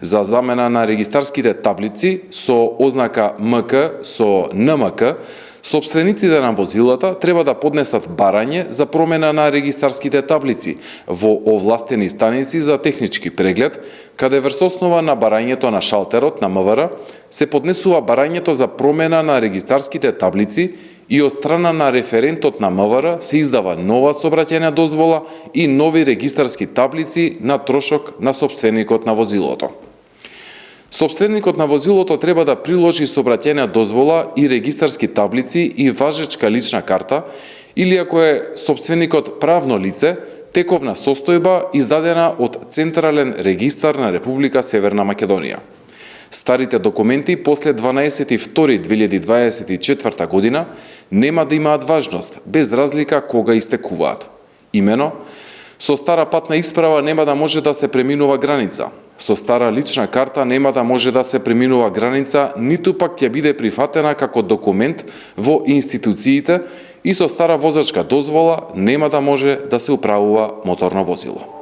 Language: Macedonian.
За замена на регистарските таблици со ознака МК со НМК, сопствениците на возилата треба да поднесат барање за промена на регистарските таблици во овластени станици за технички преглед, каде врз основа на барањето на шалтерот на МВР се поднесува барањето за промена на регистарските таблици и од страна на референтот на МВР се издава нова сообраќајна дозвола и нови регистарски таблици на трошок на сопственикот на возилото. Сопственикот на возилото треба да приложи сообраќајна дозвола и регистарски таблици и важечка лична карта, или ако е сопственикот правно лице, тековна состојба издадена од Централен регистар на Република Северна Македонија. Старите документи после 12.2.2024 година нема да имаат важност, без разлика кога истекуваат. Имено, со стара патна исправа нема да може да се преминува граница. Со стара лична карта нема да може да се преминува граница, ниту пак ќе биде прифатена како документ во институциите и со стара возачка дозвола нема да може да се управува моторно возило.